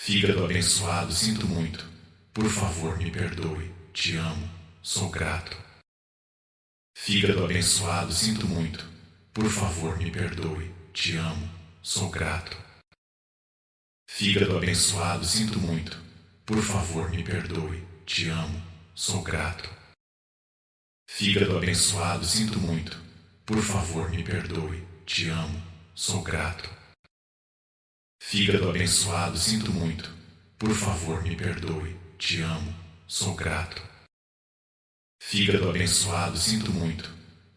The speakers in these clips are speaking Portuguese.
Fígado abençoado, sinto muito. Por favor, me perdoe. Te amo. Sou grato. Fígado abençoado, sinto muito. Por favor, me perdoe. Te amo. Sou grato. Fígado abençoado, sinto muito. Por favor, me perdoe. Te amo. Sou grato. Fígado abençoado, sinto muito. Por favor, me perdoe. Te amo. Sou grato. Fígado abençoado, sinto muito. Por favor, me perdoe. Te amo. Sou grato. Fígado abençoado, sinto muito.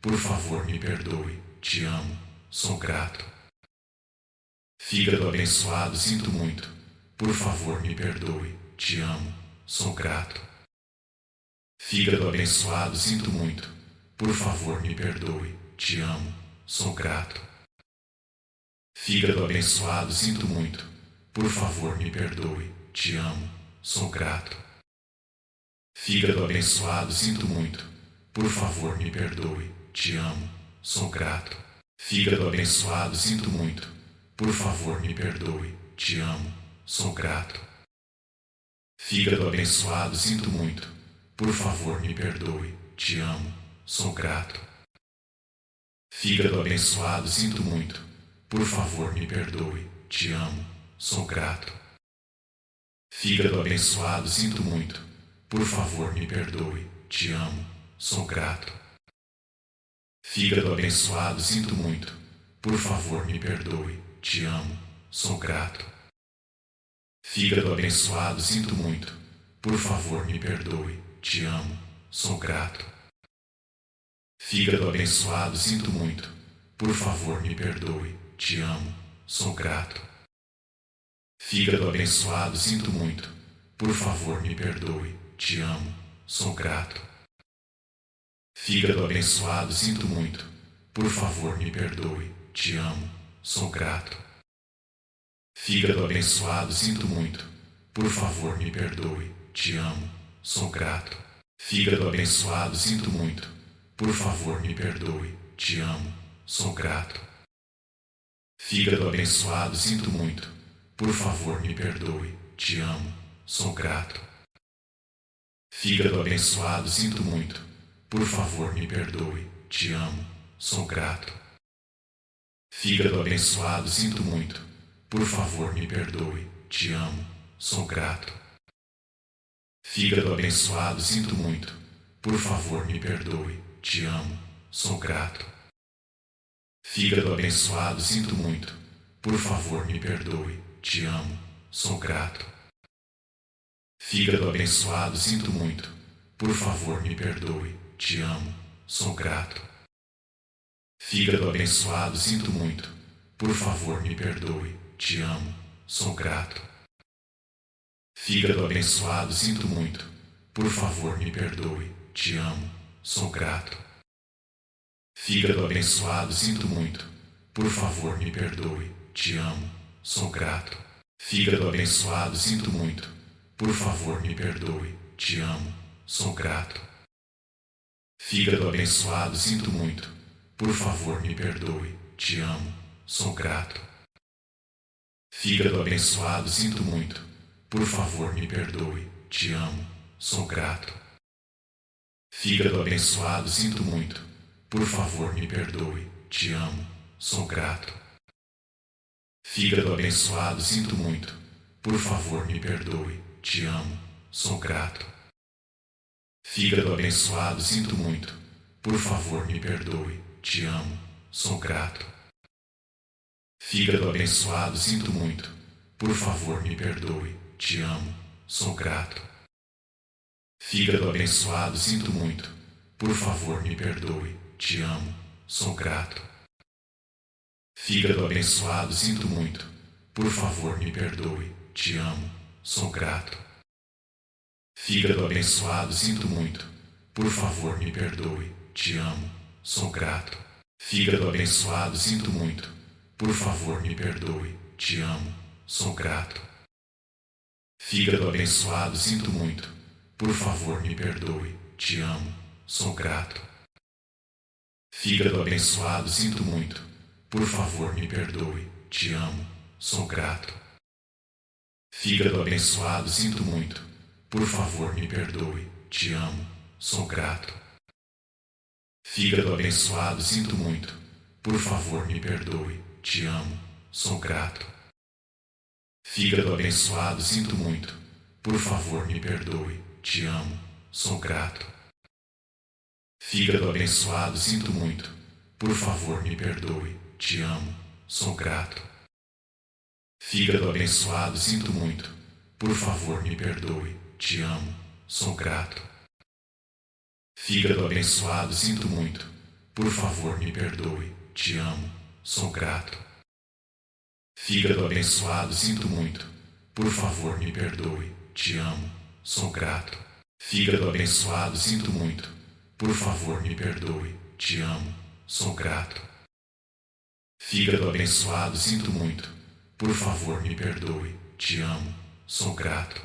Por favor, me perdoe. Te amo. Sou grato. Fígado abençoado, sinto muito. Por favor, me perdoe. Te amo. Sou grato. Fígado abençoado, sinto muito. Por favor, me perdoe. Te amo. Sou grato. Fígado abençoado, sinto muito. Por favor, me perdoe. Te amo. Sou grato. Fígado abençoado, sinto muito. Por favor, me perdoe. Te amo. Sou grato. Fígado abençoado, sinto muito. Por favor, me perdoe. Te amo. Sou grato. Fígado abençoado, sinto muito. Por favor, me perdoe. Te amo. Sou grato. Fígado abençoado, sinto muito. Por favor, me perdoe. Te amo. Sou grato. Fígado abençoado, sinto muito. Por favor, me perdoe. Te amo. Sou grato. Fígado abençoado, sinto muito. Por favor, me perdoe. Te amo. Sou grato. Fígado abençoado, sinto muito. Por favor, me perdoe. Te amo. Sou grato. Fígado abençoado, sinto muito. Por favor, me perdoe. Te amo. Sou grato. Fígado abençoado, sinto muito. Por favor, me perdoe. Te amo. Sou grato. Fígado abençoado, sinto muito. Por favor, me perdoe. Te amo. Sou grato. Fígado abençoado, sinto muito. Por favor, me perdoe. Te amo. Sou grato. Fígado abençoado, sinto muito. Por favor, me perdoe. Te amo. Sou grato. Fígado abençoado, sinto muito. Por favor, me perdoe. Te amo. Sou grato. Fígado abençoado, sinto muito. Por favor, me perdoe. Te amo. Sou grato. Fígado abençoado, sinto muito. Por favor, me perdoe. Te amo. Sou grato. Fígado abençoado, sinto muito. Por favor, me perdoe. Te amo. Sou grato. Fígado abençoado, sinto muito. Por favor, me perdoe. Te amo. Sou grato. Fígado abençoado, sinto muito. Por favor, me perdoe. Te amo. Sou grato. Fígado abençoado, sinto muito. Por favor, me perdoe. Te amo. Sou grato. Fígado abençoado, sinto muito. Por favor, me perdoe. Te amo. Sou grato. Fígado abençoado, sinto muito. Por favor, me perdoe. Te amo. Sou grato. Fígado abençoado, sinto muito. Por favor, me perdoe. Te amo. Sou grato. Fígado abençoado, sinto muito. Por favor, me perdoe. Te amo. Sou grato. Fígado abençoado, sinto muito. Por favor, me perdoe. Te amo. Sou grato. Fígado abençoado, sinto muito. Por favor, me perdoe. Te amo. Sou grato. Fígado abençoado, sinto muito. Por favor, me perdoe. Te amo. Sou grato. Fígado abençoado, sinto muito. Por favor, me perdoe. Te amo. Sou grato. Fígado abençoado, sinto muito. Por favor, me perdoe. Te amo. Sou grato. Fígado abençoado, sinto muito. Por favor, me perdoe. Te amo. Sou grato. Fígado abençoado, sinto muito. Por favor, me perdoe. Te amo. Sou grato. Fígado abençoado, sinto muito. Por favor, me perdoe. Te amo. Sou grato. Fígado abençoado, sinto muito. Por favor, me perdoe. Te amo. Sou grato. Fígado abençoado, sinto muito. Por favor, me perdoe. Te amo. Sou grato. Fígado abençoado, sinto muito. Por favor, me perdoe. Te amo. Sou grato. Fígado abençoado, sinto muito. Por favor, me perdoe. Te amo, sou grato. Fígado abençoado, sinto muito. Por favor, me perdoe. Te amo, sou grato. Fígado abençoado, sinto muito. Por favor, me perdoe. Te amo, sou grato. Fígado abençoado, sinto muito. Por favor, me perdoe. Te amo, sou grato. Fígado abençoado, sinto muito. Por favor, me perdoe. Te amo, sou grato. Fígado abençoado, sinto muito. Por favor, me perdoe. Te amo, sou grato. Fígado abençoado, sinto muito. Por favor, me perdoe. Te amo, sou grato. Fígado abençoado, sinto muito. Por favor, me perdoe. Te amo, sou grato. Fígado abençoado, sinto muito. Por favor, me perdoe. Te amo, sou grato.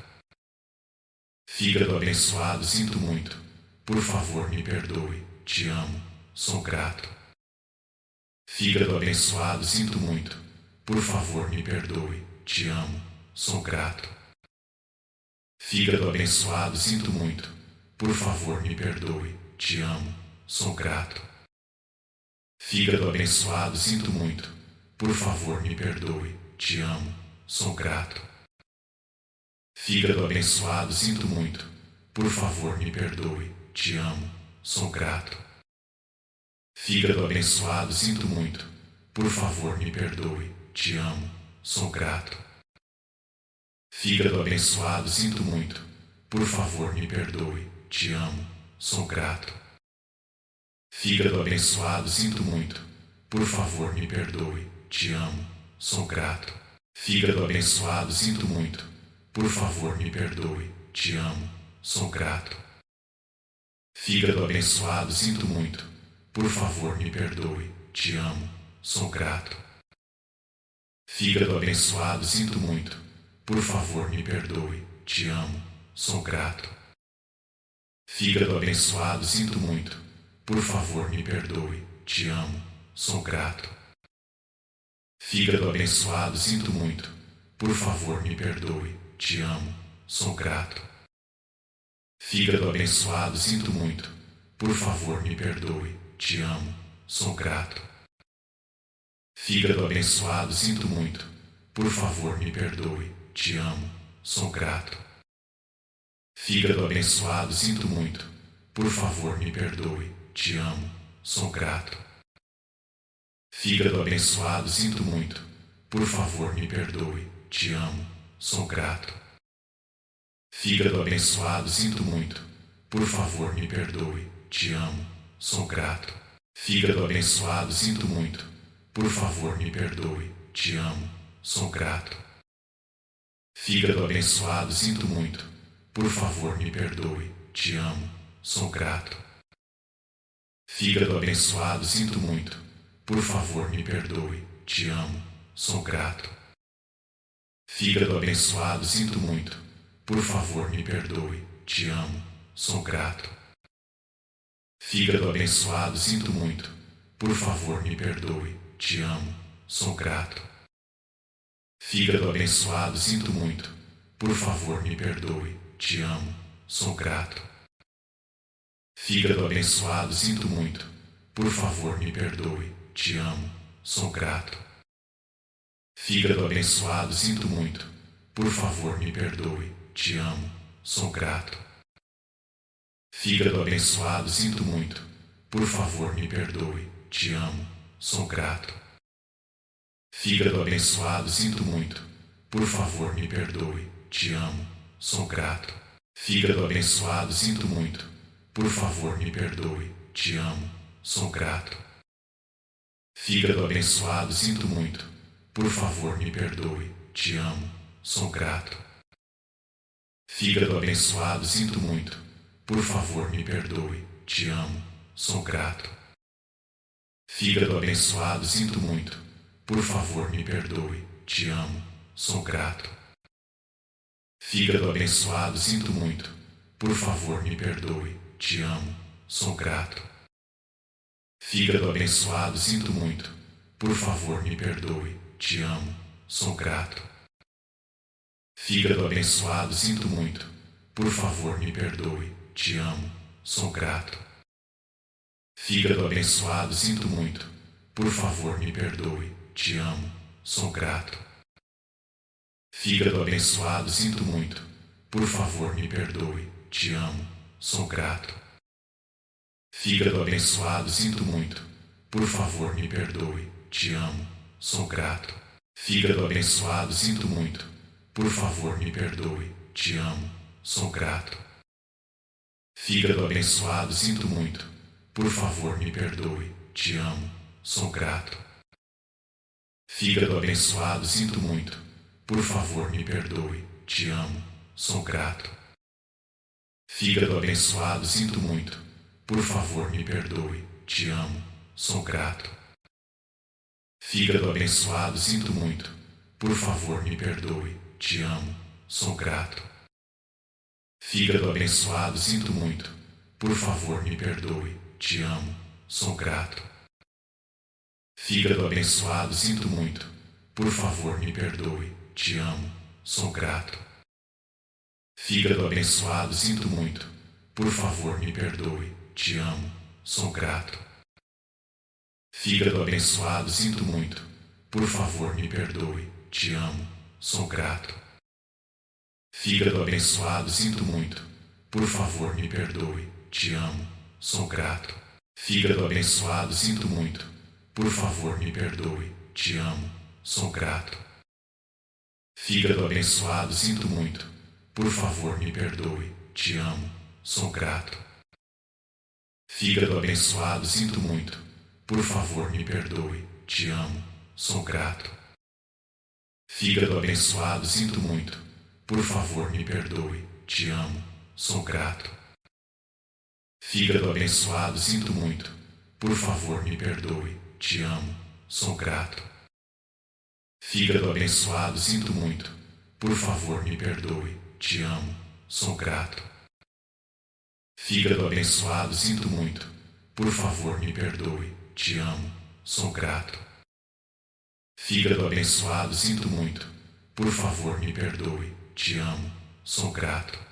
Fígado abençoado, sinto muito. Por favor, me perdoe. Te amo, sou grato. Fígado abençoado, sinto muito. Por favor, me perdoe. Te amo, sou grato. Fígado abençoado, sinto muito. Por favor, me perdoe. Te amo, sou grato. Fígado abençoado, sinto muito. Por favor, me perdoe. Te amo, sou grato. Fígado abençoado, sinto muito. Por favor, me perdoe. Te amo, sou grato. Fígado abençoado, sinto muito. Por favor, me perdoe. Te amo, sou grato. Fígado abençoado, sinto muito. Por favor, me perdoe. Te amo, sou grato. Fígado abençoado, sinto muito. Por favor, me perdoe. Te amo, sou grato. Fígado abençoado, sinto muito. Por favor, me perdoe. Te amo, sou grato. Fígado abençoado, sinto muito. Por favor, me perdoe. Te amo, sou grato. Fígado abençoado, sinto muito. Por favor, me perdoe. Te amo, sou grato. Fígado abençoado, sinto muito. Por favor, me perdoe. Te amo, sou grato. Fígado abençoado, sinto muito. Por favor, me perdoe. Te amo, sou grato. Fígado abençoado, sinto muito. Por favor, me perdoe. Te amo, sou grato. Fígado abençoado, sinto muito. Por favor, me perdoe. Te amo, sou grato. Fígado abençoado, sinto muito. Por favor, me perdoe. Te amo, sou grato. Fígado abençoado, sinto muito. Por favor, me perdoe. Te amo, sou grato. Fígado abençoado, sinto muito. Por favor, me perdoe. Te amo, sou grato. Fígado abençoado, sinto muito. Por favor, me perdoe. Te amo, sou grato. Fígado abençoado, sinto muito. Por favor, me perdoe. Te amo, sou grato. Fígado abençoado, sinto muito. Por favor, me perdoe. Te amo, sou grato. Fígado abençoado, sinto muito. Por favor, me perdoe. Te amo, sou grato. Fígado abençoado, sinto muito. Por favor, me perdoe. Te amo, sou grato. Fígado abençoado, sinto muito. Por favor, me perdoe. Te amo, sou grato. Fígado abençoado, sinto muito. Por favor, me perdoe. Te amo, sou grato. Fígado abençoado, sinto muito. Por favor, me perdoe. Te amo, sou grato. Fígado abençoado, sinto muito. Por favor, me perdoe. Te amo, sou grato. Fígado abençoado, sinto muito. Por favor, me perdoe. Te amo, sou grato. Fígado abençoado, sinto muito. Por favor, me perdoe. Te amo, sou grato. Fígado abençoado, sinto muito. Por favor, me perdoe. Te amo, sou grato. Fígado abençoado, sinto muito. Por favor, me perdoe. Te amo, sou grato. Fígado abençoado, sinto muito. Por favor, me perdoe. Te amo, sou grato. Fígado abençoado, sinto muito. Por favor, me perdoe. Te amo, sou grato. Fígado abençoado, sinto muito. Por favor, me perdoe. Te amo, sou grato. Fígado abençoado, sinto muito. Por favor, me perdoe. Te amo. Sou grato. Fígado abençoado, sinto muito. Por favor, me perdoe. Te amo. Sou grato. Fígado abençoado, sinto muito. Por favor, me perdoe. Te amo. Sou grato. Fígado abençoado, sinto muito. Por favor, me perdoe. Te amo. Sou grato. Fígado abençoado, sinto muito. Por favor, me perdoe. Te amo. Sou grato. Fígado abençoado, sinto muito. Por favor, me perdoe. Te amo. Sou grato. Fígado abençoado, sinto muito. Por favor, me perdoe. Te amo. Sou grato. Fígado abençoado, sinto muito. Por favor, me perdoe. Te amo. Sou grato. Fígado abençoado, sinto muito. Por favor, me perdoe. Te amo. Sou grato. Fígado abençoado, sinto muito. Por favor, me perdoe. Te amo. Sou grato. Fígado abençoado, sinto muito. Por favor, me perdoe. Te amo. Sou grato. Fígado abençoado, sinto muito. Por favor, me perdoe. Te amo. Sou grato. Fígado abençoado, sinto muito. Por favor, me perdoe. Te amo. Sou grato. Fígado abençoado, sinto muito. Por favor, me perdoe. Te amo. Sou grato. Fígado abençoado, sinto muito. Por favor, me perdoe. Te amo. Sou grato. Fígado abençoado, sinto muito. Por favor, me perdoe. Te amo. Sou grato. Fígado abençoado, sinto muito. Por favor, me perdoe. Te amo. Sou grato. Fígado abençoado, sinto muito. Por favor, me perdoe. Te amo. Sou grato. Fígado abençoado, sinto muito. Por favor, me perdoe. Te amo. Sou grato. Fígado abençoado, sinto muito. Por favor, me perdoe. Te amo. Sou grato. Fígado abençoado, sinto muito. Por favor, me perdoe. Te amo. Sou grato. Fígado abençoado, sinto muito. Por favor, me perdoe. Te amo. Sou grato.